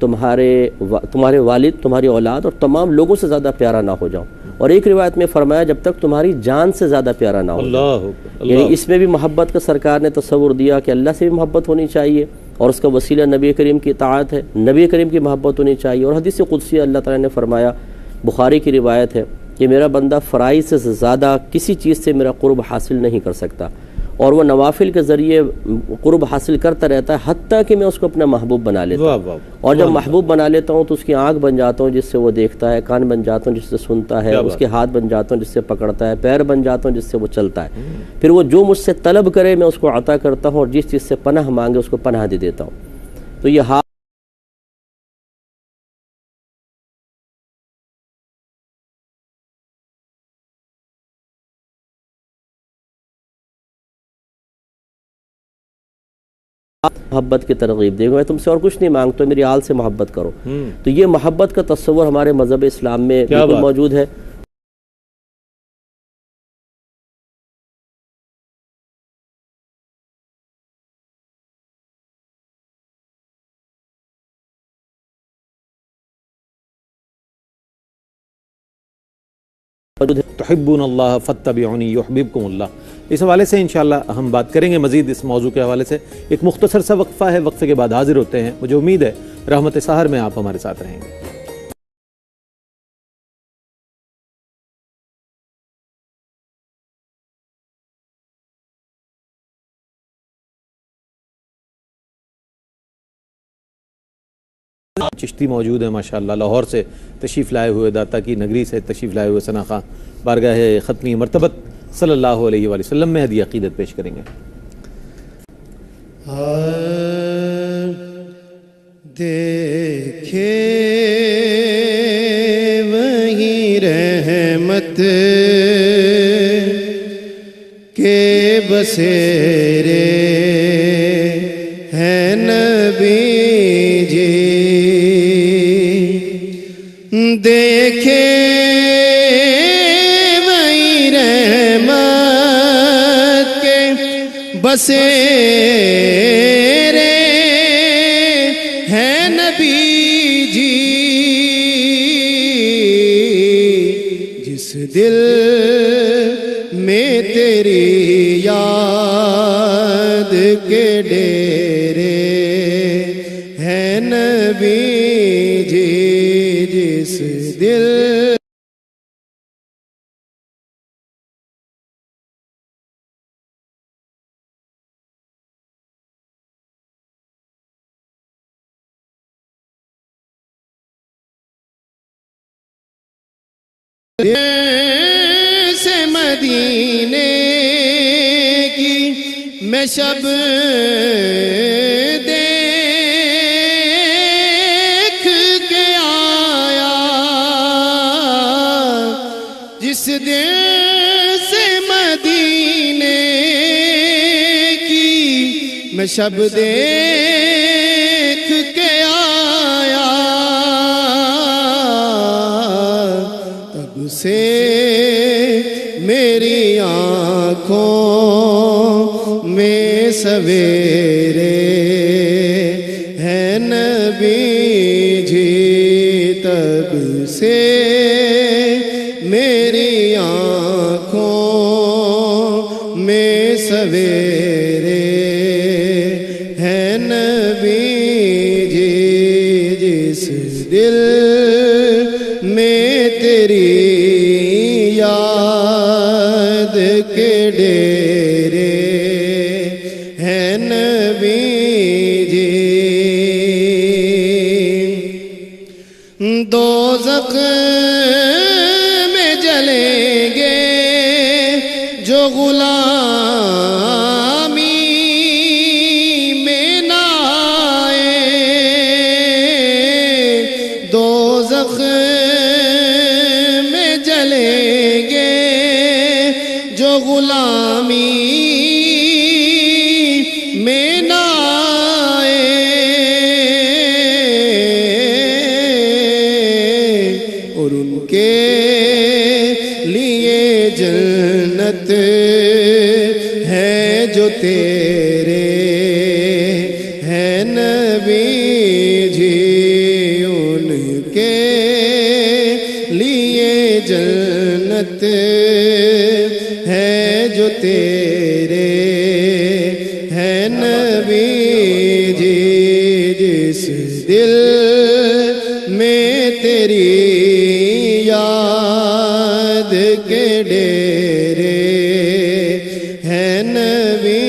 تمہارے والد، تمہاری اولاد اور تمام لوگوں سے زیادہ پیارا نہ ہو جاؤں، اور ایک روایت میں فرمایا جب تک تمہاری جان سے زیادہ پیارا نہ ہو جاؤں۔ یعنی اس میں بھی محبت کا سرکار نے تصور دیا کہ اللہ سے بھی محبت ہونی چاہیے، اور اس کا وسیلہ نبی کریم کی اطاعت ہے، نبی کریم کی محبت ہونی چاہیے۔ اور حدیث قدسی اللہ تعالیٰ نے فرمایا، بخاری کی روایت ہے کہ میرا بندہ فرائض سے زیادہ کسی چیز سے میرا قرب حاصل نہیں کر سکتا، اور وہ نوافل کے ذریعے قرب حاصل کرتا رہتا ہے حتیٰ کہ میں اس کو اپنا محبوب بنا لیتا ہوں۔ اور جب محبوب بنا لیتا ہوں تو اس کی آنکھ بن جاتا ہوں جس سے وہ دیکھتا ہے، کان بن جاتا ہوں جس سے سنتا ہے، اس کے ہاتھ بن جاتا ہوں جس سے پکڑتا ہے، پیر بن جاتا ہوں جس سے وہ چلتا ہے۔ پھر وہ جو مجھ سے طلب کرے میں اس کو عطا کرتا ہوں، اور جس چیز سے پناہ مانگے اس کو پناہ دے دیتا ہوں۔ تو یہ محبت کی ترغیب دے گا، میں تم سے اور کچھ نہیں مانگتا، میری آل سے محبت کرو۔ تو یہ محبت کا تصور ہمارے مذہب اسلام میں بالکل موجود ہے۔ تحبون اللہ فاتبعونی یحببکم اللہ۔ اس حوالے سے انشاءاللہ ہم بات کریں گے مزید اس موضوع کے حوالے سے۔ ایک مختصر سا وقفہ ہے، وقفے کے بعد حاضر ہوتے ہیں۔ مجھے امید ہے رحمت سحر میں آپ ہمارے ساتھ رہیں گے۔ چشتی موجود ہے ماشاءاللہ، لاہور سے تشریف لائے ہوئے، داتا کی نگری سے تشریف لائے ہوئے ثنا خواں بارگاہ ختمی مرتبت صلی اللہ علیہ وآلہ وسلم میں ہدیہ عقیدت پیش کریں گے۔ دیکھے وہیں رحمت کے بسیرے ہیں نبی جی، دیکھے وہیں رحمت کے بسیرے ہیں نبی جی، جس دل میں تیری یاد کے ڈیرے ہیں نبی جی، جس دل سے مدینے کی میں شب دیکھ کے آیا، جس دل سے مدینے کی میں شب دیکھ کے آیا، سے میری آنکھوں میں سویرے ہیں نبی جی، تب سے میری آنکھوں میں سویرے ہیں نبی جی، جس دل میں تیری یاد کے ڈیرے ہیں نبی جی، دوزخ میں جلیں گے جو غلامی میں نہ آئے، دوزخ میں جلیں گے جو غلامی میں نہ آئے، اور ان کے لیے جنت ہے جو تیرے ہیں نبی جی، ہے جو تیرے ہے نبی جی، جس دل میں تیری یاد کے ڈیرے ہے نبی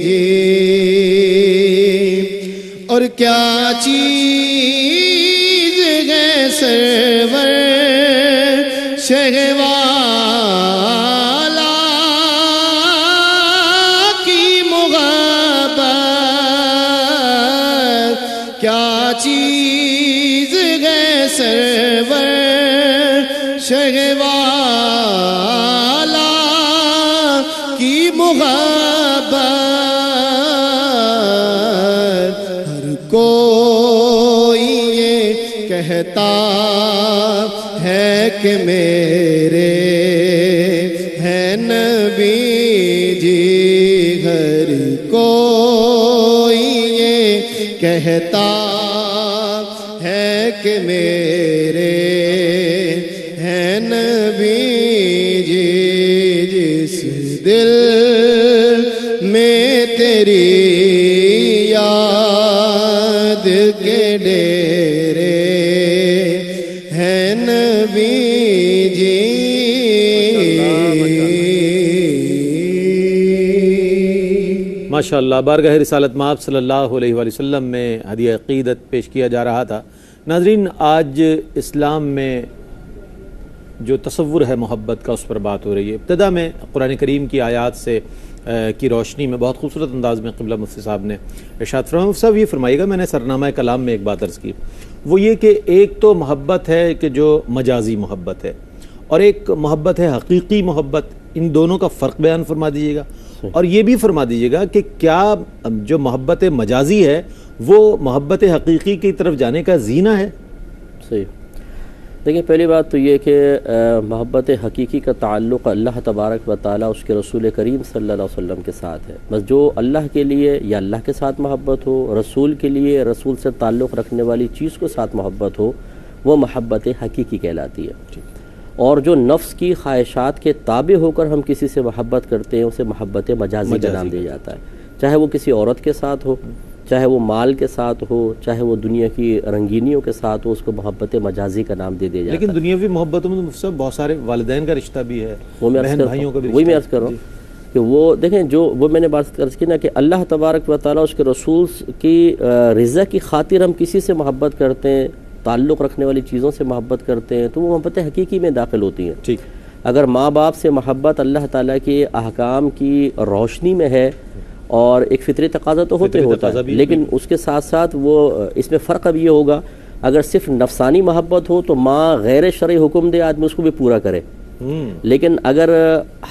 جی، اور کیا چیز ہے سرور شہوالا کی محبت، کیا چیز ہے سرور شہوالا کی محبت، ہر کوئی یہ کہتا ہے کہ میرے ہے نبی جی، ہر کوئی یہ کہتا ہے کہ میرے ہے نبی جی، جس دل میں تیری یاد کے ڈیرے ہے نبی جی۔ ماشاءاللہ، بارگاہ رسالت مآب صلی اللہ علیہ وآلہ وسلم میں ہدیہ عقیدت پیش کیا جا رہا تھا۔ ناظرین، آج اسلام میں جو تصور ہے محبت کا، اس پر بات ہو رہی ہے۔ ابتدا میں قرآن کریم کی آیات سے کی روشنی میں بہت خوبصورت انداز میں قبلہ مفتی صاحب نے ارشاد فرمایا۔ مفتی صاحب یہ فرمائیے گا، میں نے سرنامہ کلام میں ایک بات عرض کی، وہ یہ کہ ایک تو محبت ہے کہ جو مجازی محبت ہے، اور ایک محبت ہے حقیقی محبت، ان دونوں کا فرق بیان فرما دیجیے گا، اور یہ بھی فرما دیجیے گا کہ کیا جو محبت مجازی ہے وہ محبت حقیقی کی طرف جانے کا زینہ ہے؟ صحیح۔ دیکھیں، پہلی بات تو یہ کہ محبت حقیقی کا تعلق اللہ تبارک و تعالیٰ اس کے رسول کریم صلی اللہ علیہ وسلم کے ساتھ ہے۔ بس جو اللہ کے لیے یا اللہ کے ساتھ محبت ہو، رسول کے لیے رسول سے تعلق رکھنے والی چیز کو ساتھ محبت ہو، وہ محبت حقیقی کہلاتی ہے۔ اور جو نفس کی خواہشات کے تابع ہو کر ہم کسی سے محبت کرتے ہیں، اسے محبت مجازی کا نام دیا جاتا ہے، چاہے وہ کسی عورت کے ساتھ ہو، چاہے وہ مال کے ساتھ ہو، چاہے وہ دنیا کی رنگینیوں کے ساتھ ہو، اس کو محبت مجازی کا نام دے دیا جاتا ہے۔ لیکن دنیاوی محبتوں میں تو بہت سارے والدین کا رشتہ بھی ہے، بہن بھائیوں کا بھی رشتہ، وہی میں عرض کر رہا ہوں کہ وہ دیکھیں، جو وہ میں نے بات عرض کی نا کہ اللہ تبارک و تعالیٰ اس کے رسول کی رضا کی خاطر ہم کسی سے محبت کرتے ہیں، تعلق رکھنے والی چیزوں سے محبت کرتے ہیں، تو وہ محبت حقیقی میں داخل ہوتی ہیں۔ ٹھیک۔ اگر ماں باپ سے محبت اللہ تعالیٰ کے احکام کی روشنی میں ہے، اور ایک فطری تقاضا تو ہوتا ہے، لیکن اس کے ساتھ ساتھ وہ اس میں فرق اب یہ ہوگا، اگر صرف نفسانی محبت ہو تو ماں غیر شرعی حکم دے، آدمی اس کو بھی پورا کرے، لیکن اگر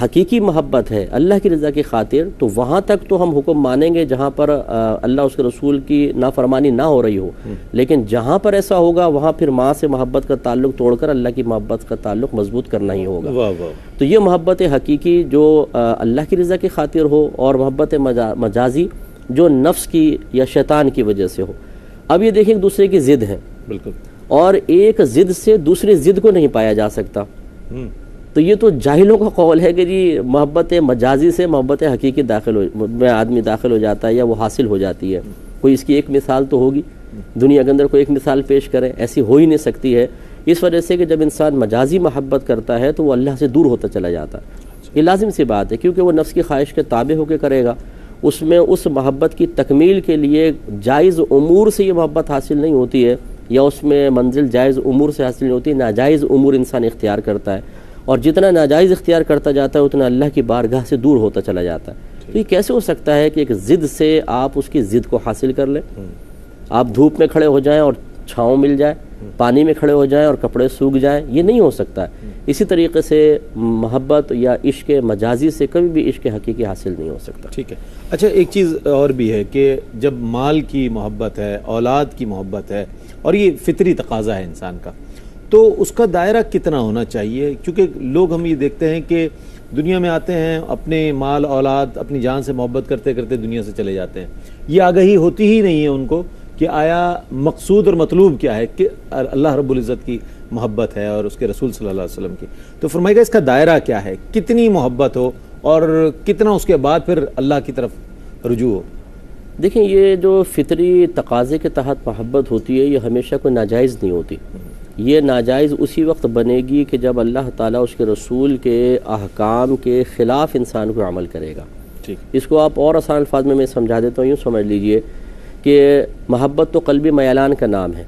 حقیقی محبت ہے اللہ کی رضا کی خاطر، تو وہاں تک تو ہم حکم مانیں گے جہاں پر اللہ اس کے رسول کی نافرمانی نہ ہو رہی ہو، لیکن جہاں پر ایسا ہوگا وہاں پھر ماں سے محبت کا تعلق توڑ کر اللہ کی محبت کا تعلق مضبوط کرنا ہی ہوگا۔ تو یہ محبت حقیقی جو اللہ کی رضا کی خاطر ہو، اور محبت مجازی جو نفس کی یا شیطان کی وجہ سے ہو۔ اب یہ دیکھیں، ایک دوسرے کی ضد ہے، بالکل، اور ایک ضد سے دوسری ضد کو نہیں پایا جا سکتا۔ تو یہ تو جاہلوں کا قول ہے کہ جی محبت مجازی سے محبت حقیقی میں آدمی داخل ہو جاتا ہے یا وہ حاصل ہو جاتی ہے۔ کوئی اس کی ایک مثال تو ہوگی دنیا کے اندر، کوئی ایک مثال پیش کریں، ایسی ہو ہی نہیں سکتی ہے، اس وجہ سے کہ جب انسان مجازی محبت کرتا ہے تو وہ اللہ سے دور ہوتا چلا جاتا ہے۔ یہ لازم سی بات ہے، کیونکہ وہ نفس کی خواہش کے تابع ہو کے کرے گا، اس میں اس محبت کی تکمیل کے لیے جائز امور سے یہ محبت حاصل نہیں ہوتی ہے، یا اس میں منزل جائز امور سے حاصل نہیں ہوتی، ناجائز امور انسان اختیار کرتا ہے، اور جتنا ناجائز اختیار کرتا جاتا ہے اتنا اللہ کی بارگاہ سے دور ہوتا چلا جاتا ہے۔ تو یہ کیسے ہو سکتا ہے کہ ایک ضد سے آپ اس کی ضد کو حاصل کر لیں؟ آپ دھوپ میں کھڑے ہو جائیں اور چھاؤں مل جائے، پانی میں کھڑے ہو جائیں اور کپڑے سوکھ جائیں، یہ نہیں ہو سکتا ہے۔ اسی طریقے سے محبت یا عشق مجازی سے کبھی بھی عشق حقیقی حاصل نہیں ہو سکتا۔ ٹھیک ہے۔ اچھا، ایک چیز اور بھی ہے کہ جب مال کی محبت ہے، اولاد کی محبت ہے، اور یہ فطری تقاضا ہے انسان کا، تو اس کا دائرہ کتنا ہونا چاہیے؟ کیونکہ لوگ ہم یہ دیکھتے ہیں کہ دنیا میں آتے ہیں، اپنے مال اولاد اپنی جان سے محبت کرتے کرتے دنیا سے چلے جاتے ہیں، یہ آگہی ہوتی ہی نہیں ہے ان کو کہ آیا مقصود اور مطلوب کیا ہے کہ اللہ رب العزت کی محبت ہے اور اس کے رسول صلی اللہ علیہ وسلم کی. تو فرمائے گا اس کا دائرہ کیا ہے, کتنی محبت ہو اور کتنا اس کے بعد پھر اللہ کی طرف رجوع ہو. دیکھیں یہ جو فطری تقاضے کے تحت محبت ہوتی ہے یہ ہمیشہ کوئی ناجائز نہیں ہوتی. یہ ناجائز اسی وقت بنے گی کہ جب اللہ تعالیٰ اس کے رسول کے احکام کے خلاف انسان کو عمل کرے گا. اس کو آپ اور آسان الفاظ میں سمجھا دیتا ہوں, یوں سمجھ لیجئے کہ محبت تو قلبی میلان کا نام ہے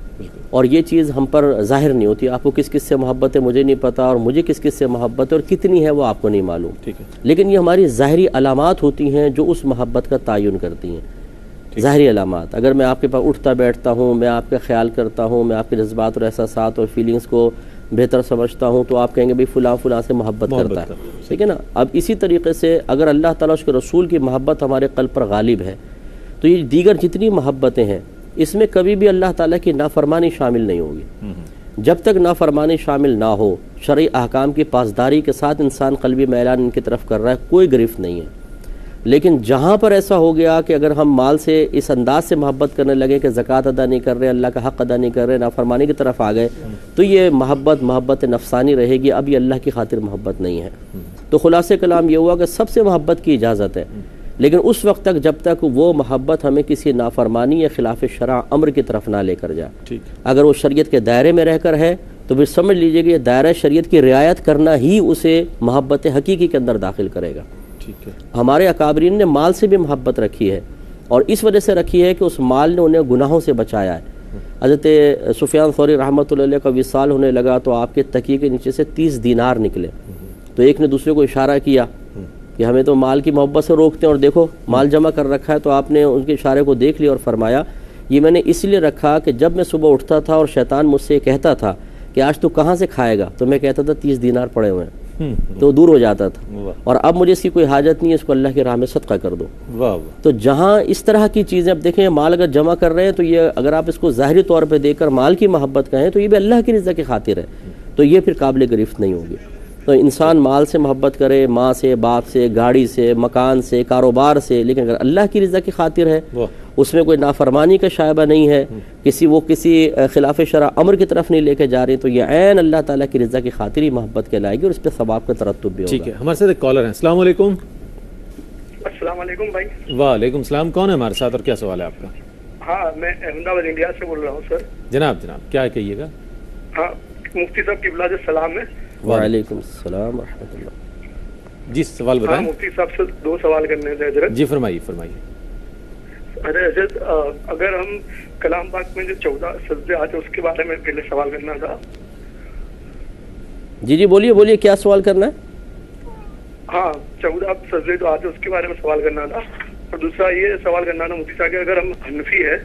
اور یہ چیز ہم پر ظاہر نہیں ہوتی. آپ کو کس کس سے محبت ہے مجھے نہیں پتا, اور مجھے کس کس سے محبت ہے اور کتنی ہے وہ آپ کو نہیں معلوم, لیکن یہ ہماری ظاہری علامات ہوتی ہیں جو اس محبت کا تعین کرتی ہیں. ظاہری علامات, اگر میں آپ کے پاس اٹھتا بیٹھتا ہوں, میں آپ کا خیال کرتا ہوں, میں آپ کے جذبات اور احساسات اور فیلنگز کو بہتر سمجھتا ہوں, تو آپ کہیں گے بھئی فلاں فلاں سے محبت کرتا ہے, ٹھیک ہے نا. اب اسی طریقے سے اگر اللہ تعالیٰ اس کے رسول کی محبت ہمارے قلب پر غالب ہے تو یہ دیگر جتنی محبتیں ہیں اس میں کبھی بھی اللہ تعالیٰ کی نافرمانی شامل نہیں ہوگی. جب تک نافرمانی شامل نہ ہو, شرعی احکام کی پاسداری کے ساتھ انسان قلبی میلان ان کی طرف کر رہا ہے, کوئی گرفت نہیں ہے. لیکن جہاں پر ایسا ہو گیا کہ اگر ہم مال سے اس انداز سے محبت کرنے لگے کہ زکوٰۃ ادا نہیں کر رہے, اللہ کا حق ادا نہیں کر رہے, نافرمانی کی طرف آ گئے, تو یہ محبت نفسانی رہے گی, اب یہ اللہ کی خاطر محبت نہیں ہے. تو خلاصہ کلام یہ ہوا کہ سب سے محبت کی اجازت ہے, لیکن اس وقت تک جب تک وہ محبت ہمیں کسی نافرمانی یا خلاف شرع امر کی طرف نہ لے کر جائے. اگر وہ شریعت کے دائرے میں رہ کر ہے تو پھر سمجھ لیجئے کہ یہ دائرہ شریعت کی رعایت کرنا ہی اسے محبت حقیقی کے اندر داخل کرے گا. ہمارے اکابرین نے مال سے بھی محبت رکھی ہے, اور اس وجہ سے رکھی ہے کہ اس مال نے انہیں گناہوں سے بچایا ہے. حضرت سفیان ثوری رحمۃ اللہ علیہ کا وصال ہونے لگا تو آپ کے تکیے کے نیچے سے 30 دینار نکلے, تو ایک نے دوسرے کو اشارہ کیا کہ ہمیں تو مال کی محبت سے روکتے ہیں اور دیکھو مال جمع کر رکھا ہے. تو آپ نے ان کے اشارے کو دیکھ لیا اور فرمایا یہ میں نے اس لیے رکھا کہ جب میں صبح اٹھتا تھا اور شیطان مجھ سے کہتا تھا کہ آج تو کہاں سے کھائے گا, تو میں کہتا تھا 30 دینار پڑے ہوئے ہیں, تو دور ہو جاتا تھا. اور اب مجھے اس کی کوئی حاجت نہیں ہے, اس کو اللہ کی راہ میں صدقہ کر دو. تو جہاں اس طرح کی چیزیں, اب دیکھیں مال اگر جمع کر رہے ہیں تو یہ اگر آپ اس کو ظاہری طور پہ دیکھ کر مال کی محبت کہیں تو یہ بھی اللہ کی رضا کی خاطر ہے, تو یہ پھر قابل گرفت نہیں ہوگی. تو انسان مال سے محبت کرے, ماں سے, باپ سے, گاڑی سے, مکان سے, کاروبار سے, لیکن اگر اللہ کی رضا کی خاطر ہے, اس میں کوئی نافرمانی کا شائبہ نہیں ہے, کسی خلاف شرع امر کی طرف نہیں لے کے جا رہی, تو یہ عین اللہ تعالیٰ کی رضا کی خاطر ہی محبت کہلائے گی اور اس پہ ثواب کا ترتب بھی ہوگا. ٹھیک ہے, ہمارے ساتھ ایک کالر ہیں. السلام علیکم. السلام علیکم بھائی. وعلیکم السلام. کون ہے ہمارے ساتھ اور کیا سوال ہے آپ کا؟ ہاں میں احمد آباد انڈیا سے بول رہا ہوں سر. جناب کیا کہیے گا؟ ہاں مفتی صاحب کی بلاد السلام ہے. وعلیکم السلام ورحمۃ اللہ. جی سوال بتائیں. ہاں مفتی صاحب سے 2 سوال کرنے تھے حضرت. جی فرمائیے. حضرت اگر ہم کلام پاک میں جو 14 سجدے آتے اس کے بارے میں پہلے سوال کرنا تھا. جی بولیے کیا سوال کرنا ہے؟ ہاں 14 سجدے جو آتے اس کے بارے میں سوال کرنا تھا. اور دوسرا یہ سوال کرنا تھا مفتی صاحب کہ اگر ہم حنفی ہے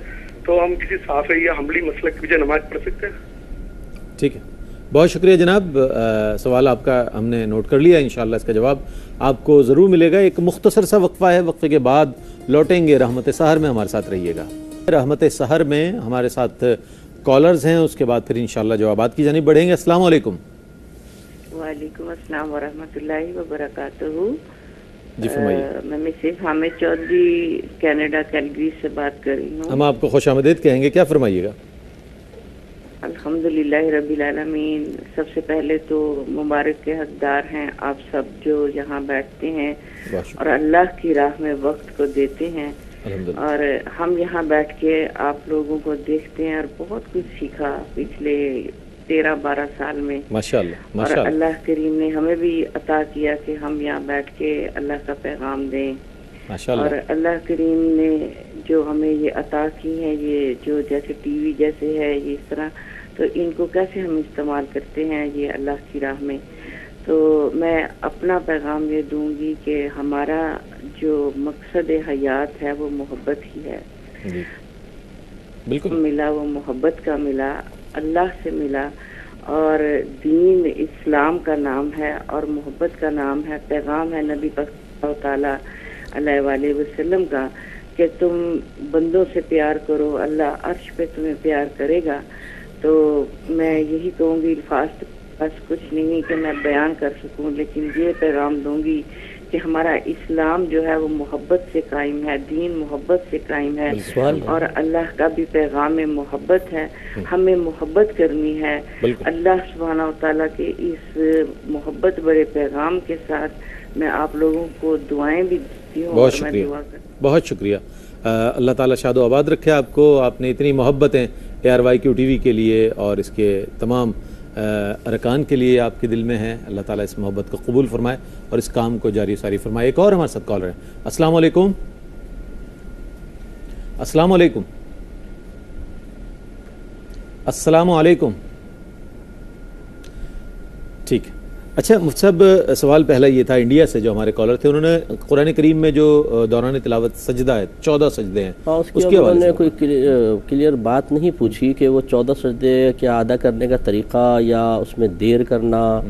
تو ہم کسی صافی یا حنبلی مسلک کی وجہ نماز پڑھ سکتے ہیں؟ ٹھیک ہے, بہت شکریہ جناب. سوال آپ کا ہم نے نوٹ کر لیا, انشاءاللہ اس کا جواب آپ کو ضرور ملے گا. ایک مختصر سا وقفہ ہے, وقفے کے بعد لوٹیں گے. رحمت سحر میں ہمارے ساتھ رہیے گا. رحمت سحر میں ہمارے ساتھ کالرز ہیں, اس کے بعد پھر انشاءاللہ جوابات کی جانب بڑھیں گے. السلام علیکم. وعلیکم السلام ورحمۃ اللہ وبرکاتہ. جی فرمائیے. میں Mrs Hamid Chaudhry Canada Calgary سے بات کر رہی ہوں. ہم آپ کو خوش آمدید کہیں گے, کیا فرمائیے گا؟ الحمدللہ رب العالمین. سب سے پہلے تو مبارک کے حقدار ہیں آپ سب جو یہاں بیٹھتے ہیں اور اللہ کی راہ میں وقت کو دیتے ہیں, اور ہم یہاں بیٹھ کے آپ لوگوں کو دیکھتے ہیں اور بہت کچھ سیکھا پچھلے 13-12 سال میں ماشاءاللہ. اور اللہ کریم نے ہمیں بھی عطا کیا کہ ہم یہاں بیٹھ کے اللہ کا پیغام دیں. اور اللہ کریم نے جو ہمیں یہ عطا کی ہیں, یہ جو جیسے ٹی وی جیسے ہے یہ اس طرح, تو ان کو کیسے ہم استعمال کرتے ہیں یہ اللہ کی راہ میں. تو میں اپنا پیغام یہ دوں گی کہ ہمارا جو مقصد حیات ہے وہ محبت ہی ہے. بالکل ملا وہ محبت کا ملا, اللہ سے ملا, اور دین اسلام کا نام ہے اور محبت کا نام ہے. پیغام ہے نبی پاک صلی اللہ تعالیٰ علیہ وآلہ وسلم کا کہ تم بندوں سے پیار کرو, اللہ عرش پہ تمہیں پیار کرے گا. تو میں یہی کہوں گی, الفاظ بس کچھ نہیں کہ میں بیان کر سکوں, لیکن یہ پیغام دوں گی کہ ہمارا اسلام جو ہے وہ محبت سے قائم ہے، دین محبت سے قائم ہے، اور اللہ کا بھی پیغام محبت ہے، ہمیں محبت کرنی ہے۔ اللہ سبحانہ و تعالیٰ کے اس محبت بڑے پیغام کے ساتھ میں آپ لوگوں کو دعائیں بھی دیتی ہوں۔ بہت شکریہ، بہت شکریہ۔ اللہ تعالیٰ شاد و آباد رکھے آپ کو۔ آپ نے اتنی محبتیں ARYQ TV کے لیے اور اس کے تمام ارکان کے لیے آپ کے دل میں ہیں، اللہ تعالیٰ اس محبت کو قبول فرمائے اور اس کام کو جاری ساری فرمائے۔ ایک اور ہمارے ساتھ کالر ہے۔ السلام علیکم۔ السلام علیکم۔ السلام علیکم۔ ٹھیک ہے، اچھا مفتی صاحب، سوال پہلا یہ تھا انڈیا سے جو ہمارے کالر تھے، انہوں نے قرآن کریم میں جو دوران تلاوت سجدہ ہے 14 سجدے ہیں، اس کی انہوں نے کوئی کلیئر بات نہیں پوچھی کہ وہ 14 سجدے کیا ادا کرنے کا طریقہ، یا اس میں دیر کرنا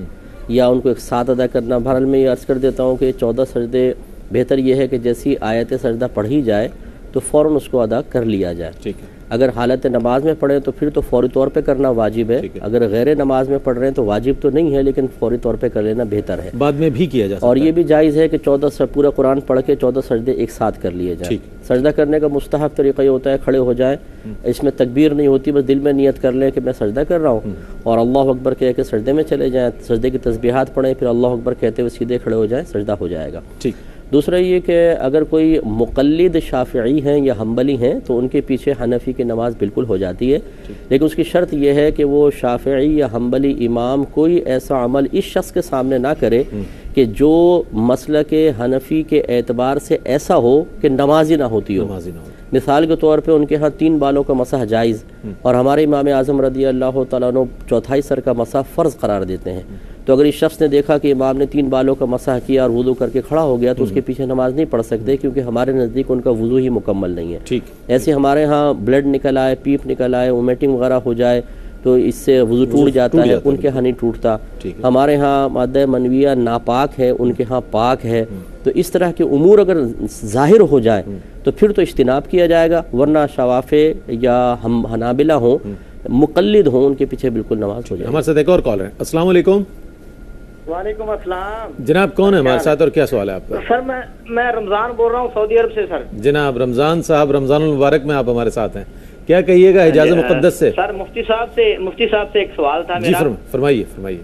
یا ان کو ایک ساتھ ادا کرنا۔ بہرحال میں یہ عرض کر دیتا ہوں کہ 14 سجدے بہتر یہ ہے کہ جیسی آیت سجدہ پڑھی جائے تو فوراً اس کو ادا کر لیا جائے۔ ٹھیک ہے، اگر حالت نماز میں پڑھیں تو پھر تو فوری طور پہ کرنا واجب ہے، اگر غیر نماز میں پڑھ رہے ہیں تو واجب تو نہیں ہے لیکن فوری طور پہ کر لینا بہتر ہے، بعد میں بھی کیا جا سکتا ہے۔ اور یہ بھی جائز ہے کہ 14 پورا قرآن پڑھ کے 14 سجدے ایک ساتھ کر لیے جائیں۔ سجدہ کرنے کا مستحب طریقہ یہ ہوتا ہے کھڑے ہو جائیں، اس میں تکبیر نہیں ہوتی، بس دل میں نیت کر لیں کہ میں سجدہ کر رہا ہوں، اور اللہ اکبر کہہ کے سجدے میں چلے جائیں، سجدے کی تسبیحات پڑھیں، پھر اللہ اکبر کہتے ہوئے سیدھے کھڑے ہو جائیں، سجدہ ہو جائے گا۔ ٹھیک۔ دوسرا یہ کہ اگر کوئی مقلد شافعی ہیں یا حنبلی ہیں تو ان کے پیچھے حنفی کی نماز بالکل ہو جاتی ہے، لیکن اس کی شرط یہ ہے کہ وہ شافعی یا حنبلی امام کوئی ایسا عمل اس شخص کے سامنے نہ کرے کہ جو مسلک حنفی کے اعتبار سے ایسا ہو کہ نماز ہی نہ ہوتی ہو۔ مثال کے طور پہ ان کے ہاں 3 بالوں کا مسح جائز، اور ہمارے امام اعظم رضی اللہ تعالیٰ عنہ چوتھائی سر کا مسح فرض قرار دیتے ہیں۔ تو اگر اس شخص نے دیکھا کہ امام نے 3 بالوں کا مسح کیا اور وضو کر کے کھڑا ہو گیا تو اس کے پیچھے نماز نہیں پڑھ سکتے، کیونکہ ہمارے نزدیک ان کا وضو ہی مکمل نہیں ہے۔ ایسے ہمارے ہاں بلڈ نکل آئے، پیپ نکل آئے، وومیٹنگ وغیرہ ہو جائے تو اس سے وضو ٹوٹ جاتا ہے، ان کے ہاں نہیں ٹوٹتا۔ ہمارے ہاں مادہ منویہ ناپاک ہے، ان کے ہاں پاک ہے۔ تو اس طرح کے امور اگر ظاہر ہو جائے تو پھر تو اجتناب کیا جائے گا، ورنہ شوافع یا حنابلہ ہوں، مقلد ہوں، ان کے پیچھے بالکل نماز ہو جائے۔ ہمارے ساتھ ایک اور کال ہے۔ السلام علیکم۔ وعلیکم السلام جناب، کون ہے ہمارے ساتھ اور کیا سوال ہے آپ کا؟ سر میں رمضان بول رہا ہوں سعودی عرب سے۔ سر جناب رمضان صاحب، رمضان المبارک میں آپ ہمارے ساتھ ہیں، کیا کہیے گا حجاز مقدس سے؟ سر مفتی صاحب سے ایک سوال تھا میرا۔ جی فرمائیے۔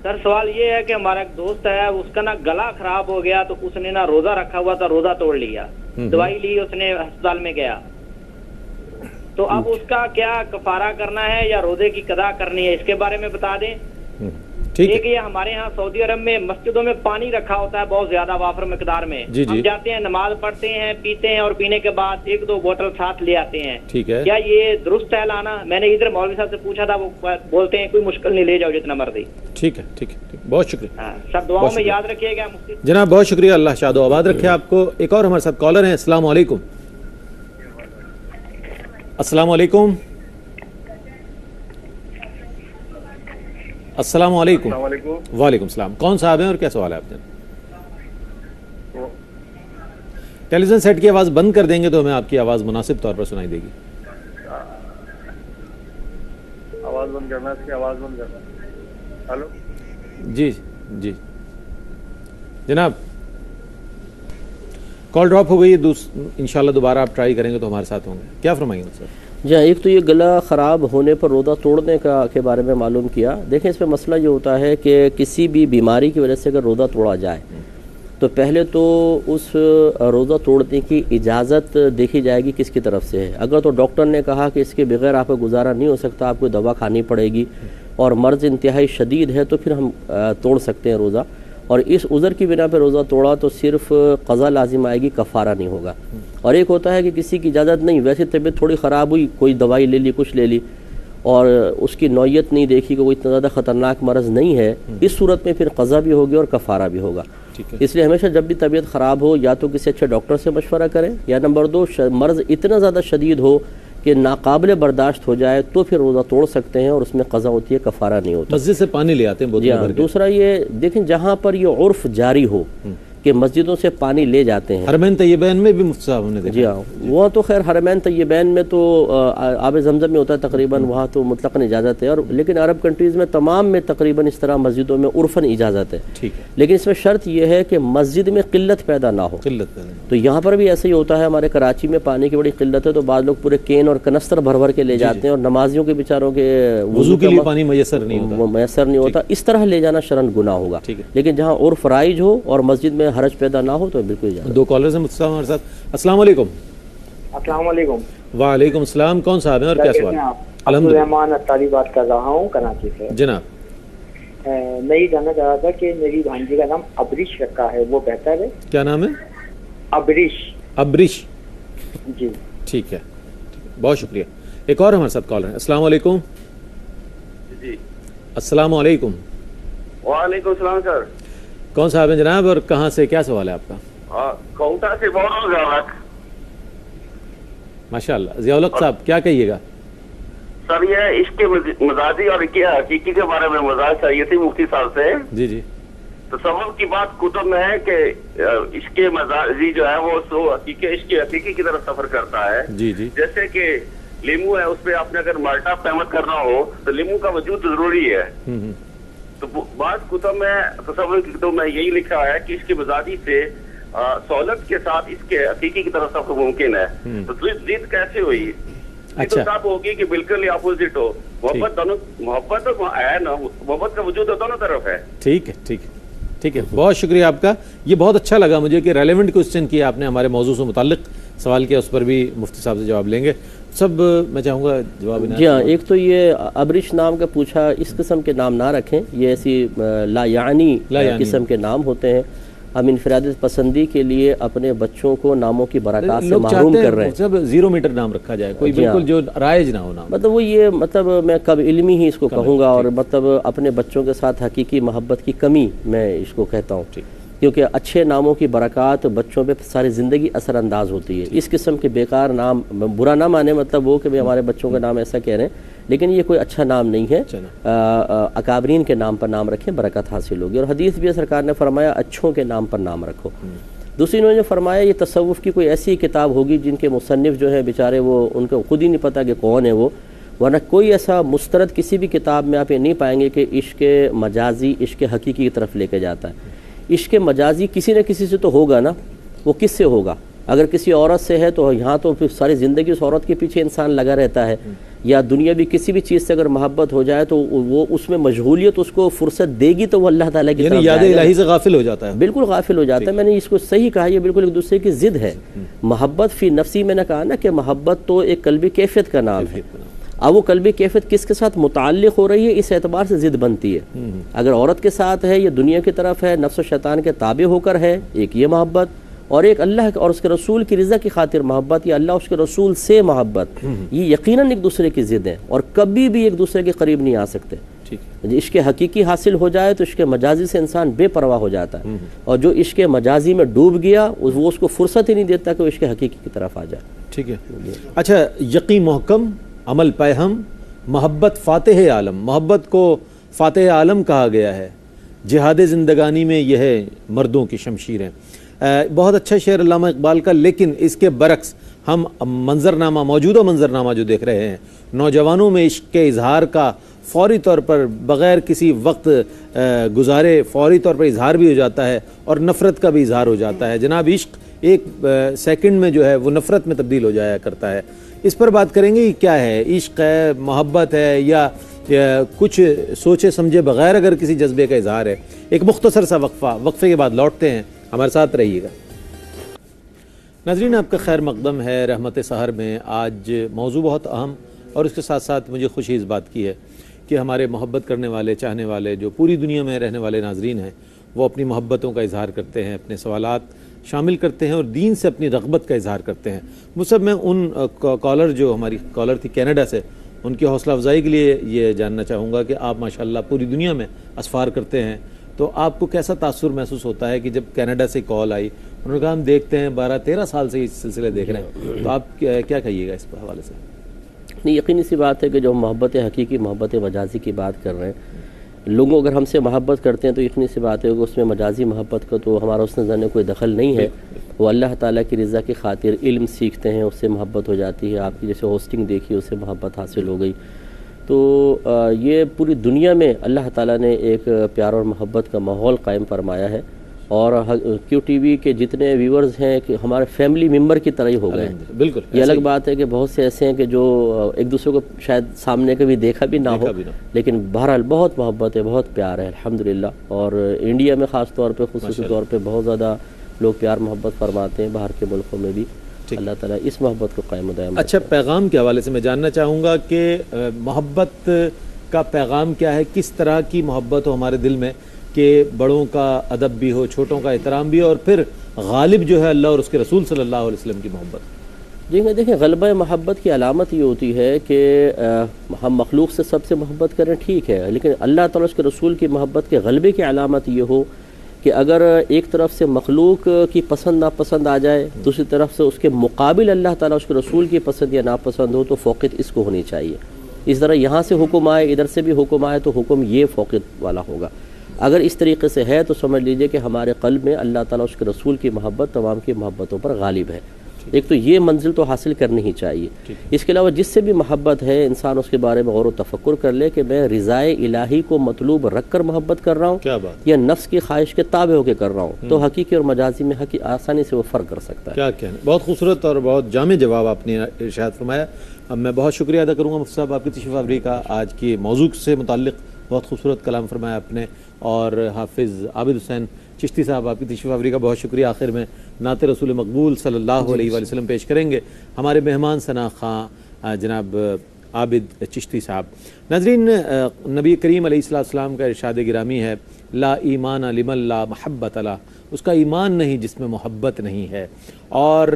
سر سوال یہ ہے کہ ہمارا ایک دوست ہے، اس کا نا گلا خراب ہو گیا تو اس نے نا روزہ رکھا ہوا تھا، روزہ توڑ لیا، دوائی لی، اس نے ہسپتال میں گیا، تو اب اس کا کیا کفارہ کرنا ہے یا روزے کی قضا کرنی ہے، اس کے بارے میں بتا دیں۔ ایک یہ ہمارے ہاں سعودی عرب میں مسجدوں میں پانی رکھا ہوتا ہے بہت زیادہ وافر مقدار میں، ہم جاتے ہیں نماز پڑھتے ہیں، پیتے ہیں، اور پینے کے بعد 1-2 بوتل ساتھ لے آتے ہیں، کیا یہ درست ہے لانا؟ میں نے ادھر مولوی صاحب سے پوچھا تھا، وہ بولتے ہیں کوئی مشکل نہیں، لے جاؤ جتنا مرضی۔ ٹھیک ہے، بہت شکریہ، سب دعاؤں میں یاد رکھیے گا مفتی جناب، بہت شکریہ، اللہ شاد و آباد رکھے آپ کو۔ ایک اور ہمارے ساتھ کالر ہیں۔ السلام علیکم۔ السلام علیکم۔ السلام علیکم۔ وعلیکم السلام، کون صاحب ہیں اور کیا سوال ہے آپ نے؟ ٹیلی ویژن سیٹ کی آواز بند کر دیں گے تو ہمیں آپ کی آواز مناسب طور پر سنائی دے گی۔ آواز بند کرنا ہے، آواز بند کرنا۔ ہلو جی جناب، کال ڈراپ ہو گئی، انشاءاللہ دوبارہ آپ ٹرائی کریں گے تو ہمارے ساتھ ہوں گے۔ کیا فرمائیں گے سر؟ جی، ایک تو یہ گلا خراب ہونے پر روزہ توڑنے کے بارے میں معلوم کیا۔ دیکھیں اس میں مسئلہ یہ ہوتا ہے کہ کسی بھی بیماری کی وجہ سے اگر روزہ توڑا جائے تو پہلے تو اس روزہ توڑنے کی اجازت دیکھی جائے گی کس کی طرف سے ہے۔ اگر تو ڈاکٹر نے کہا کہ اس کے بغیر آپ کا گزارا نہیں ہو سکتا، آپ کو دوا کھانی پڑے گی اور مرض انتہائی شدید ہے، تو پھر ہم توڑ سکتے ہیں روزہ، اور اس عذر کی بنا پہ روزہ توڑا تو صرف قضا لازم آئے گی، کفارہ نہیں ہوگا۔ اور ایک ہوتا ہے کہ کسی کی اجازت نہیں، ویسے طبیعت تھوڑی خراب ہوئی، کوئی دوائی لے لی، کچھ لے لی، اور اس کی نوعیت نہیں دیکھی کہ وہ اتنا زیادہ خطرناک مرض نہیں ہے، اس صورت میں پھر قضا بھی ہوگی اور کفارہ بھی ہوگا۔ اس لیے ہمیشہ جب بھی طبیعت خراب ہو یا تو کسی اچھے ڈاکٹر سے مشورہ کریں، یا نمبر 2 مرض اتنا زیادہ شدید ہو کہ ناقابل برداشت ہو جائے تو پھر روزہ توڑ سکتے ہیں، اور اس میں قضا ہوتی ہے، کفارہ نہیں ہوتا۔ مسجد سے پانی لے آتے ہیں بوتل بھر کے۔ دوسرا یہ دیکھیں، جہاں پر یہ عرف جاری ہو کہ مسجدوں سے پانی لے جاتے ہیں. حرمین طیبین میں بھی مفتی صاحب نے دیکھا. جی ہاں، وہ تو خیر حرمین طیبین میں تو آب زمزم میں ہوتا ہے تقریباً، وہاں تو مطلقاً اجازت ہے، اور لیکن عرب کنٹریز میں تمام میں تقریباً اس طرح مسجدوں میں عرفاً اجازت ہے. ٹھیک ہے. لیکن اس میں شرط یہ ہے کہ مسجد میں قلت پیدا نہ ہو. قلت پیدا. تو یہاں پر بھی ایسا ہی ہوتا ہے، ہمارے کراچی میں پانی کی بڑی قلت ہے، تو بعض لوگ پورے کین اور کنستر بھر بھر کے لے جاتے ہیں، اور نمازیوں کے بیچاروں کے وضو کے لیے پانی میسر نہیں ہوتا. اس طرح لے جانا شرعاً گناہ ہوگا. لیکن جہاں عرف رائج ہو اور مسجد میں حرج پیدا نہ ہو تو بالکل اجازت. دو کالرز ہیں مفتی صاحب ہمارے ساتھ. السلام علیکم. السلام علیکم. وعلیکم السلام. کون صاحب ہیں اور کیا سوال؟ عبدالرحمان اطاری بات کر رہا ہوں کراچی سے. جناب میں یہ جاننا چاہ رہا تھا کہ میری بھانجی کا نام ابریش رکھا ہے، وہ بہتر ہے؟ کیا نام ہے؟ ابریش. ابریش. جی ٹھیک ہے، بہت شکریہ. ایک اور ہمارے ساتھ کالر ہیں. السلام علیکم. جی السلام علیکم. وعلیکم السلام سر. کون صاحب ہیں جناب اور کہاں سے، کیا سوال ہے آپ کا؟ کوٹا سے بول رہا ہوں. ماشاء اللہ. ضیاء الحق صاحب کیا کہیے گا؟ سر یہ عشق مزاجی اور حقیقی کے بارے میں مزاج چاہیے تھی مفتی صاحب سے. جی جی. تصوف کی بات کتب میں ہے کہ عشق مزاجی جو ہے وہ حقیقی کی طرف سفر کرتا ہے. جی جی. جیسے کہ لیمو ہے، اس پہ آپ نے اگر مالٹا فہمت کرنا ہو تو لیمو کا وجود ضروری ہے. تو بعض کتب میں تصور کی کتب میں یہی لکھا ہے کہ اس کی مزاجی سے سہولت کے ساتھ اس کے حقیقی کی طرف سفر ممکن ہے. تو ضد کیسے ہوئی؟ اچھا صاحب ہوگی کہ بالکل اپوزٹ ہو. محبت دونوں، محبت ہے نا، محبت کا وجود دونوں طرف ہے. ٹھیک ہے ٹھیک ہے ٹھیک ہے. بہت شکریہ آپ کا. یہ بہت اچھا لگا مجھے کہ ریلیونٹ کوسچن کیا آپ نے، ہمارے موضوع سے متعلق سوال کیا، اس پر بھی مفتی صاحب سے جواب لیں گے. سب میں چاہوں گا جواب. جی ہاں، ایک تو یہ ابرش نام کا پوچھا، اس قسم کے نام نہ رکھیں، یہ ایسی لا یعنی قسم کے نام ہوتے ہیں. ہم انفرادیت پسندی کے لیے اپنے بچوں کو ناموں کی برکات سے محروم کر رہے ہیں. سب 0 میٹر نام رکھا جائے، کوئی بالکل جو رائج نہ ہو نام. مطلب وہ یہ مطلب میں کب علمی ہی اس کو کہوں گا، اور مطلب اپنے بچوں کے ساتھ حقیقی محبت کی کمی میں اس کو کہتا ہوں. کیونکہ اچھے ناموں کی برکات بچوں پہ ساری زندگی اثر انداز ہوتی ہے. اس قسم کے بیکار نام برا نہ مانے، مطلب وہ کہ ہمارے بچوں کا نام ایسا کہہ رہے ہیں، لیکن یہ کوئی اچھا نام نہیں ہے. اکابرین کے نام پر نام رکھیں، برکت حاصل ہوگی. اور حدیث بھی سرکار نے فرمایا اچھوں کے نام پر نام رکھو. دوسری انہوں نے فرمایا یہ تصوف کی کوئی ایسی کتاب ہوگی جن کے مصنف جو ہے بیچارے وہ ان کو خود ہی نہیں پتہ کہ کون ہے وہ، ورنہ کوئی ایسا مسترد کسی بھی کتاب میں آپ یہ نہیں پائیں گے کہ عشق مجازی عشق حقیقی کی طرف لے کے جاتا ہے. عشق مجازی کسی نہ کسی سے تو ہوگا نا. وہ کس سے ہوگا؟ اگر کسی عورت سے ہے تو یہاں تو پھر ساری زندگی اس عورت کے پیچھے انسان لگا رہتا ہے. یا دنیا بھی کسی بھی چیز سے اگر محبت ہو جائے تو وہ اس میں مشغولیت اس کو فرصت دے گی تو وہ اللہ تعالیٰ کی طرف یاد الہی سے غافل ہو جاتا ہے. بالکل غافل ہو جاتا ہے. میں نے اس کو صحیح کہا، یہ بالکل ایک دوسرے کی ضد ہے. محبت فی نفسی میں نے کہا نا کہ محبت تو ایک قلبی کیفیت کا نام ہے. اب وہ قلبی کیفیت کس کے ساتھ متعلق ہو رہی ہے، اس اعتبار سے ضد بنتی ہے. اگر عورت کے ساتھ ہے، یہ دنیا کی طرف ہے، نفس و شیطان کے تابع ہو کر ہے، ایک یہ محبت، اور ایک اللہ اور اس کے رسول کی رضا کی خاطر محبت، یا اللہ اس کے رسول سے محبت، یہ یقیناً ایک دوسرے کی ضد ہیں اور کبھی بھی ایک دوسرے کے قریب نہیں آ سکتے. عشق حقیقی حاصل ہو جائے تو عشق مجازی سے انسان بے پرواہ ہو جاتا ہے، اور جو عشق مجازی میں ڈوب گیا وہ اس کو فرصت ہی نہیں دیتا کہ وہ عشق حقیقی کی طرف آ جائے. ٹھیک ہے. اچھا، یقین محکم، عمل پیہم، محبت فاتح عالم. محبت کو فاتح عالم کہا گیا ہے. جہاد زندگانی میں یہ ہے مردوں کی شمشیریں. بہت اچھا شعر علامہ اقبال کا، لیکن اس کے برعکس ہم منظرنامہ، موجودہ منظرنامہ جو دیکھ رہے ہیں، نوجوانوں میں عشق کے اظہار کا فوری طور پر بغیر کسی وقت گزارے فوری طور پر اظہار بھی ہو جاتا ہے اور نفرت کا بھی اظہار ہو جاتا ہے. جناب عشق ایک سیکنڈ میں جو ہے وہ نفرت میں تبدیل ہو جایا کرتا ہے. اس پر بات کریں گے. کیا ہے عشق؟ ہے محبت ہے یا کچھ سوچے سمجھے بغیر اگر کسی جذبے کا اظہار ہے؟ ایک مختصر سا وقفہ، وقفے کے بعد لوٹتے ہیں. ہمارے ساتھ رہیے گا. ناظرین، آپ کا خیر مقدم ہے رحمت سحر میں. آج موضوع بہت اہم، اور اس کے ساتھ ساتھ مجھے خوشی اس بات کی ہے کہ ہمارے محبت کرنے والے، چاہنے والے، جو پوری دنیا میں رہنے والے ناظرین ہیں، وہ اپنی محبتوں کا اظہار کرتے ہیں، اپنے سوالات شامل کرتے ہیں اور دین سے اپنی رغبت کا اظہار کرتے ہیں. مصعب، میں ان کالر جو ہماری کالر تھی کینیڈا سے، ان کی حوصلہ افزائی کے لیے یہ جاننا چاہوں گا کہ آپ ماشاءاللہ پوری دنیا میں اسفار کرتے ہیں، تو آپ کو کیسا تاثر محسوس ہوتا ہے کہ جب کینیڈا سے کال آئی، انہوں نے کہا ہم دیکھتے ہیں 12-13 سال سے اس سلسلے دیکھ رہے ہیں، تو آپ کیا کہیے گا اس حوالے سے؟ نہیں، یقینی سی بات ہے کہ جو محبت حقیقی، محبت مجازی کی بات کر رہے ہیں، لوگوں اگر ہم سے محبت کرتے ہیں تو اتنی سی بات ہے کہ اس میں مجازی محبت کا تو ہمارا اس نظر میں کوئی دخل نہیں ہے. وہ اللہ تعالیٰ کی رضا کی خاطر علم سیکھتے ہیں، اس سے محبت ہو جاتی ہے. آپ کی جیسے ہوسٹنگ دیکھی، اس سے محبت حاصل ہو گئی. تو یہ پوری دنیا میں اللہ تعالیٰ نے ایک پیار اور محبت کا ماحول قائم فرمایا ہے. اور کیو ٹی وی کے جتنے ویورز ہیں کہ ہمارے فیملی ممبر کی طرح ہی ہو گئے ہیں. بالکل یہ الگ بات ہے کہ بہت سے ایسے ہیں کہ جو ایک دوسرے کو شاید سامنے کبھی دیکھا بھی نہ ہو، لیکن بہرحال بہت محبت ہے، بہت پیار ہے الحمدللہ. اور انڈیا میں خاص طور پہ خصوصی طور پہ بہت زیادہ لوگ پیار محبت فرماتے ہیں، باہر کے ملکوں میں بھی. اللہ تعالیٰ اس محبت کو قائم و دائم. اچھا، پیغام کے حوالے سے میں جاننا چاہوں گا کہ محبت کا پیغام کیا ہے، کس طرح کی محبت ہو ہمارے دل میں کہ بڑوں کا ادب بھی ہو، چھوٹوں کا احترام بھی ہو، اور پھر غالب جو ہے اللہ اور اس کے رسول صلی اللہ علیہ وسلم کی محبت. جی دیکھیں، غلبہ محبت کی علامت یہ ہوتی ہے کہ ہم مخلوق سے سب سے محبت کریں، ٹھیک ہے، لیکن اللہ تعالیٰ اس کے رسول کی محبت کے غلبے کی علامت یہ ہو کہ اگر ایک طرف سے مخلوق کی پسند ناپسند آ جائے، دوسری طرف سے اس کے مقابل اللہ تعالیٰ اس کے رسول کی پسند یا ناپسند ہو، تو فوقیت اس کو ہونی چاہیے. اس طرح یہاں سے حکم آئے، ادھر سے بھی حکم آئے، تو حکم یہ فوقیت والا ہوگا. اگر اس طریقے سے ہے تو سمجھ لیجئے کہ ہمارے قلب میں اللہ تعالیٰ اس کے رسول کی محبت تمام کی محبتوں پر غالب ہے. ایک تو یہ منزل تو حاصل کرنی ہی چاہیے. اس کے علاوہ جس سے بھی محبت ہے، انسان اس کے بارے میں غور و تفکر کر لے کہ میں رضائے الہی کو مطلوب رکھ کر محبت کر رہا ہوں یا نفس کی خواہش کے تابع ہو کے کر رہا ہوں، تو حقیقی اور مجازی میں آسانی سے وہ فرق کر سکتا ہے. کیا کہنا، بہت خوبصورت اور بہت جامع جواب آپ نے ارشاد فرمایا. اب میں بہت شکریہ ادا کروں گا مفتی صاحب آپ کی تشریف آوری کا. آج کی موضوع سے متعلق بہت خوبصورت کلام فرمایا آپ نے. اور حافظ عابد حسین چشتی صاحب آپ کی تشریف آوری کا بہت شکریہ. آخر میں نعت رسول مقبول صلی اللہ علیہ وآلہ وسلم پیش کریں گے ہمارے مہمان ثنا خاں جناب عابد چشتی صاحب. ناظرین، نبی کریم علیہ السلام کا ارشاد گرامی ہے، لا ایمان لمن لا محبت لا، اس کا ایمان نہیں جس میں محبت نہیں ہے. اور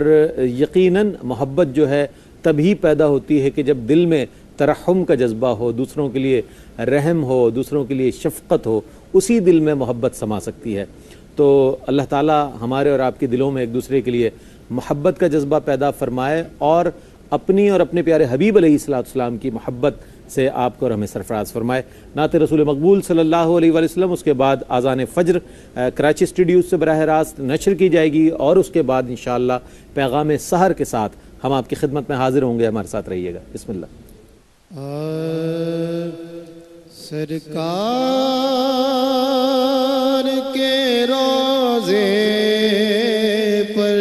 یقیناً محبت جو ہے تبھی پیدا ہوتی ہے کہ جب دل میں ترحم کا جذبہ ہو، دوسروں کے لیے رحم ہو، دوسروں کے لیے شفقت ہو، اسی دل میں محبت سما سکتی ہے. تو اللہ تعالیٰ ہمارے اور آپ کے دلوں میں ایک دوسرے کے لیے محبت کا جذبہ پیدا فرمائے اور اپنی اور اپنے پیارے حبیب علیہ السلام کی محبت سے آپ کو اور ہمیں سرفراز فرمائے. نعت رسول مقبول صلی اللہ علیہ وآلہ وسلم، اس کے بعد اذان فجر کراچی اسٹوڈیوز سے براہ راست نشر کی جائے گی، اور اس کے بعد انشاءاللہ پیغام سحر کے ساتھ ہم آپ کی خدمت میں حاضر ہوں گے. ہمارے ساتھ رہیے گا. بسم اللہ. سرکار کے روزے پر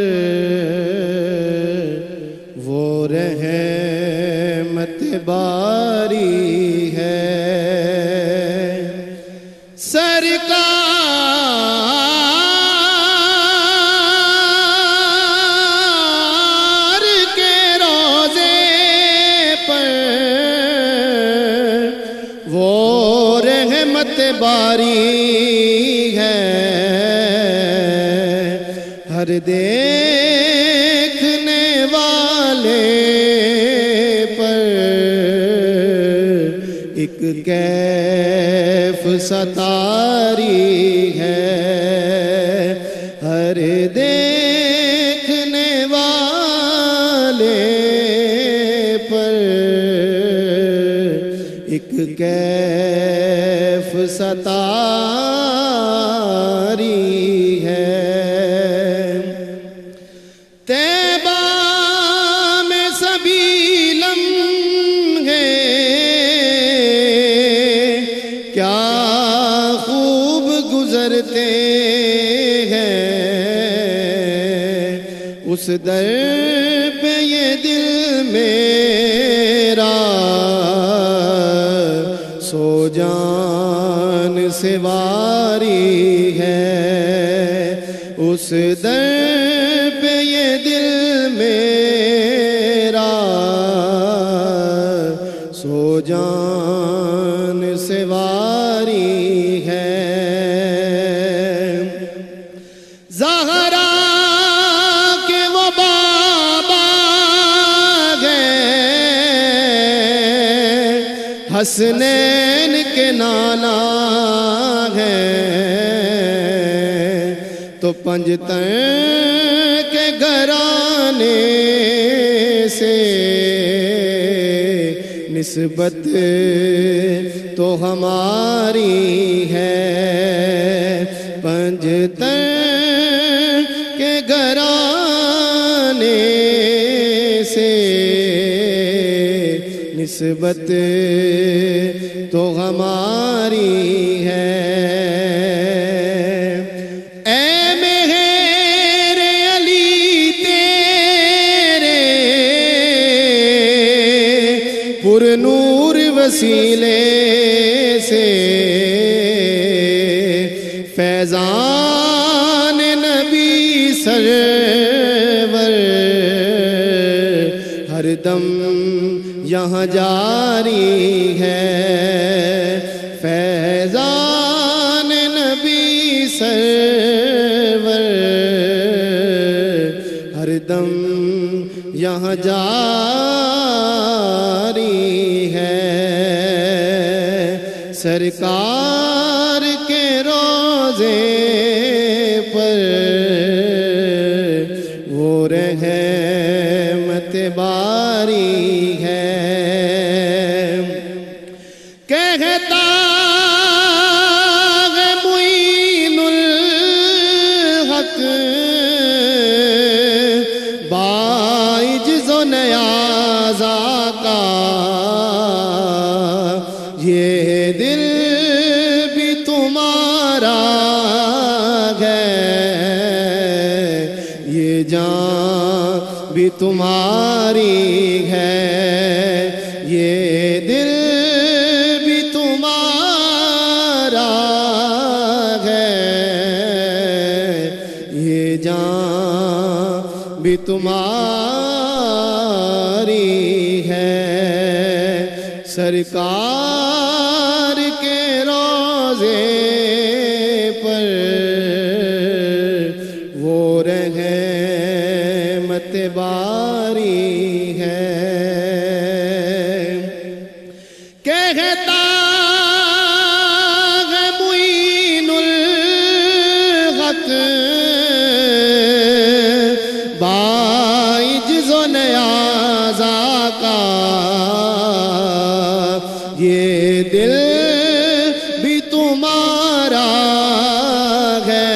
وہ رحمت باری ہے. سرکار کے روزے پر وہ رحمت باری ہے. ہر دیکھنے والے پر ایک کیف ستاری ہے. ہر دیکھنے والے پر ایک کیف ستاری ہے. طیبہ میں سبھی لمحے کیا خوب گزرتے ہیں. اس در پہ یہ دل میرا سو جان سے واری ہے. اس در پہ یہ دل میرا سو جان سے واری ہے. زہرا کے وہ بابا گئے، حسنین کے نانا ہیں، تو پنجتن کے گھرانے سے نسبت تو ہماری ہے پنجتن کے گھرانے سے، نسبت تو ہماری ہے۔ اے مہر علی تیرے پر نور وسیلے سے، فیضان نبی سرور ہر دم یہاں جاری ہے، فیضان نبی سرور ہر دم یہاں جاری ہے۔ سرکار کے روزے پر وہ رحمت باری ہے، کہتا ہے معین الحق باعجز و نیاز آقا، یہ دل بھی تمہارا ہے، یہ جان بھی تمہاری ہے، یہ دل بھی تمہارا ہے، یہ جان بھی تمہاری ہے۔ سرکار کے روزے پر وہ رحمت باری ہے، کہتا ہے معین الحق باعجز و نیاز آقا، یہ دل بھی تمہارا ہے،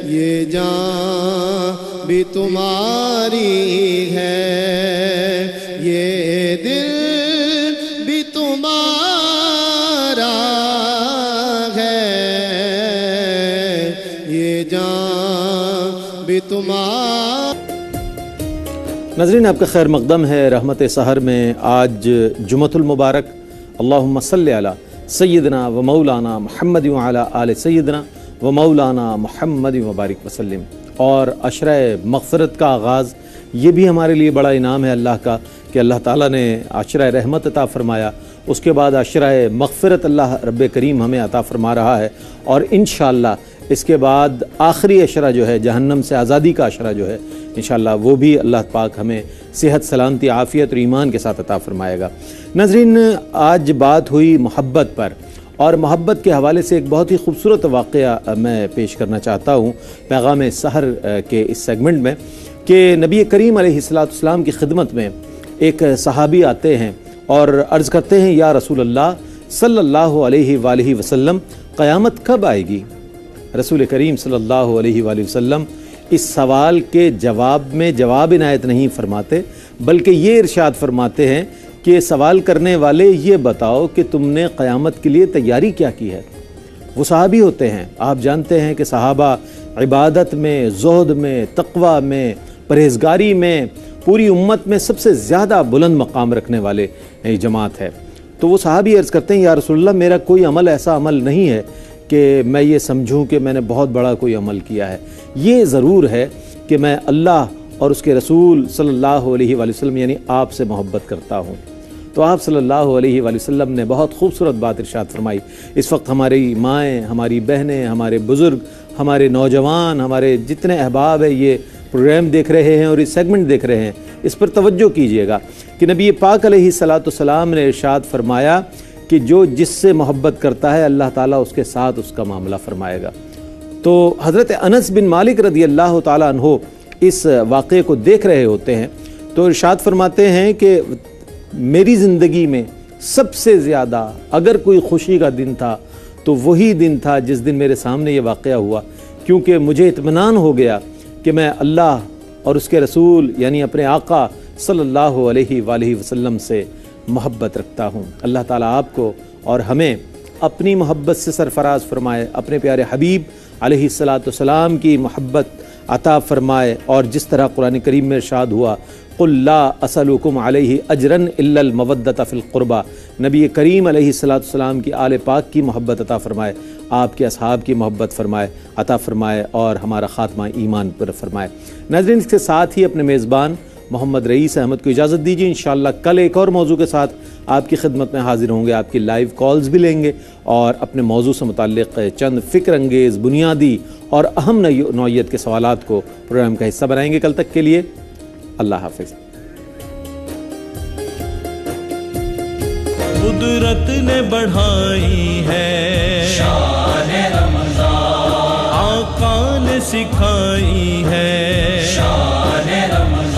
یہ جان بھی تمہاری ہے، یہ دل بھی تمہارا ہے، یہ جان بھی تمہارا۔ ناظرین آپ کا خیر مقدم ہے رحمت سحر میں آج جمعۃ المبارک، اللہم صلی علی سیدنا و مولانا محمد وعلی آل سیدنا و مولانا محمد وبارک وسلم، اور عشرہ مغفرت کا آغاز، یہ بھی ہمارے لیے بڑا انعام ہے اللہ کا کہ اللہ تعالیٰ نے عشرہ رحمت عطا فرمایا، اس کے بعد عشرہ مغفرت اللہ رب کریم ہمیں عطا فرما رہا ہے، اور انشاءاللہ اس کے بعد آخری عشرہ جو ہے جہنم سے آزادی کا عشرہ جو ہے انشاءاللہ وہ بھی اللہ پاک ہمیں صحت سلامتی عافیت اور ایمان کے ساتھ عطا فرمائے گا۔ ناظرین آج بات ہوئی محبت پر، اور محبت کے حوالے سے ایک بہت ہی خوبصورت واقعہ میں پیش کرنا چاہتا ہوں پیغام سحر کے اس سیگمنٹ میں، کہ نبی کریم علیہ السلام کی خدمت میں ایک صحابی آتے ہیں اور عرض کرتے ہیں یا رسول اللہ صلی اللہ علیہ وآلہ وسلم قیامت کب آئے گی؟ رسول کریم صلی اللہ علیہ وآلہ وسلم اس سوال کے جواب میں جواب عنایت نہیں فرماتے، بلکہ یہ ارشاد فرماتے ہیں کہ سوال کرنے والے یہ بتاؤ کہ تم نے قیامت کے لیے تیاری کیا کی ہے۔ وہ صحابی ہوتے ہیں، آپ جانتے ہیں کہ صحابہ عبادت میں، زہد میں، تقوی میں، پرہیزگاری میں پوری امت میں سب سے زیادہ بلند مقام رکھنے والے جماعت ہے۔ تو وہ صحابی عرض کرتے ہیں یا رسول اللہ میرا کوئی عمل ایسا عمل نہیں ہے کہ میں یہ سمجھوں کہ میں نے بہت بڑا کوئی عمل کیا ہے، یہ ضرور ہے کہ میں اللہ اور اس کے رسول صلی اللہ علیہ وآلہ وسلم یعنی آپ سے محبت کرتا ہوں۔ تو آپ صلی اللہ علیہ وآلہ وسلم نے بہت خوبصورت بات ارشاد فرمائی۔ اس وقت ہماری مائیں، ہماری بہنیں، ہمارے بزرگ، ہمارے نوجوان، ہمارے جتنے احباب ہیں یہ پروگرام دیکھ رہے ہیں اور یہ سیگمنٹ دیکھ رہے ہیں، اس پر توجہ کیجئے گا کہ نبی پاک علیہ السلام نے ارشاد فرمایا کہ جو جس سے محبت کرتا ہے اللہ تعالیٰ اس کے ساتھ اس کا معاملہ فرمائے گا۔ تو حضرت انس بن مالک رضی اللہ تعالیٰ عنہ اس واقعے کو دیکھ رہے ہوتے ہیں تو ارشاد فرماتے ہیں کہ میری زندگی میں سب سے زیادہ اگر کوئی خوشی کا دن تھا تو وہی دن تھا جس دن میرے سامنے یہ واقعہ ہوا، کیونکہ مجھے اطمینان ہو گیا کہ میں اللہ اور اس کے رسول یعنی اپنے آقا صلی اللہ علیہ وآلہ وسلم سے محبت رکھتا ہوں۔ اللہ تعالیٰ آپ کو اور ہمیں اپنی محبت سے سرفراز فرمائے، اپنے پیارے حبیب علیہ السلام کی محبت عطا فرمائے، اور جس طرح قرآن کریم میں ارشاد ہوا قُلْ لَا أَسْأَلُكُمْ عَلَيْهِ أَجْرًا إِلَّا الْمَوَدَّةَ فِي الْقُرْبَى، نبی کریم علیہ السلام کی آل پاک کی محبت عطا فرمائے، آپ کے اصحاب کی محبت فرمائے عطا فرمائے، اور ہمارا خاتمہ ایمان پر فرمائے۔ ناظرین، اس کے ساتھ ہی اپنے میزبان محمد رئیس احمد کو اجازت دیجیے، انشاءاللہ کل ایک اور موضوع کے ساتھ آپ کی خدمت میں حاضر ہوں گے، آپ کی لائیو کالز بھی لیں گے اور اپنے موضوع سے متعلق چند فکر انگیز، بنیادی اور اہم نوعیت کے سوالات کو پروگرام کا حصہ بنائیں گے۔ کل تک کے لیے اللہ حافظ۔ قدرت نے بڑھائی ہے شان رمضان، آقا نے سکھائی ہے شان